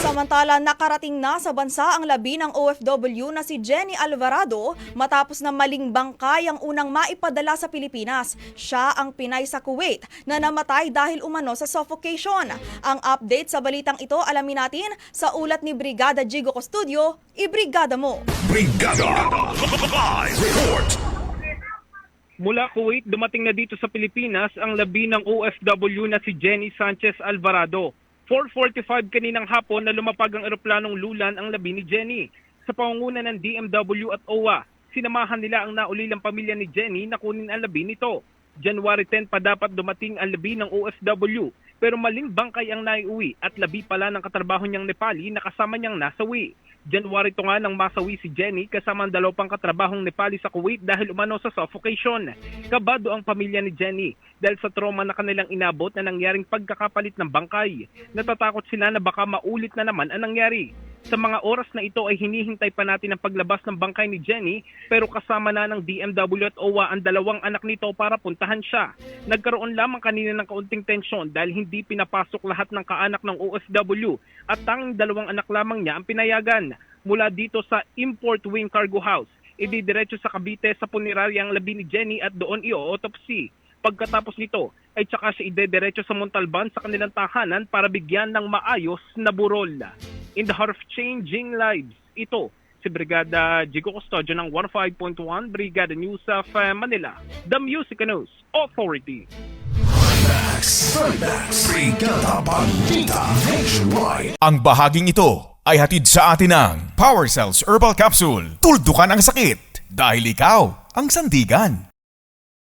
Samantala, nakarating na sa bansa ang labi ng OFW na si Jenny Alvarado matapos na maling bangkay ang unang maipadala sa Pilipinas. Siya ang Pinay sa Kuwait na namatay dahil umano sa suffocation. Ang update sa balitang ito alamin natin sa ulat ni Brigada Jigo Custodio. Ibrigada mo! Brigada Live Report! Mula Kuwait, dumating na dito sa Pilipinas ang labi ng OFW na si Jenny Sanchez Alvarado. 4:45 kaninang hapon na lumapag ang eroplanong lulan ang labi ni Jenny. Sa pangunguna ng DMW at OWA, sinamahan nila ang naulilang pamilya ni Jenny na kunin ang labi nito. January 10 pa dapat dumating ang labi ng OFW pero maling bangkay ang naiuwi at labi pala ng katrabaho niyang Nepali na kasama niyang nasawi. January 2 nga nang masawi si Jenny kasama ang dalawang katrabahong Nepali sa Kuwait dahil umano sa suffocation. Kabado ang pamilya ni Jenny dahil sa trauma na kanilang inabot na nangyaring pagkakapalit ng bangkay. Natatakot sila na baka maulit na naman ang nangyari. Sa mga oras na ito ay hinihintay pa natin ang paglabas ng bangkay ni Jenny pero kasama na ng DMW at OWA ang dalawang anak nito para puntahan siya. Nagkaroon lamang kanina ng kaunting tensyon dahil hindi pinapasok lahat ng kaanak ng OFW at tanging dalawang anak lamang niya ang pinayagan. Mula dito sa Import Wing Cargo House, ididiretso sa Cavite sa punerarya ang labi ni Jenny at doon i-autopsy. Pagkatapos nito ay tsaka siya idediretso sa Montalban sa kanilang tahanan para bigyan ng maayos na burol. In the heart of changing lives, ito si Brigada Jigo Custodio ng 15.1 Brigada News of Manila, the Music News Authority. Brigada Bandita Nationwide. Ang bahaging ito ay hatid sa atin ng Power Cells Herbal Capsule. Tuldukan ang sakit dahil ikaw ang sandigan.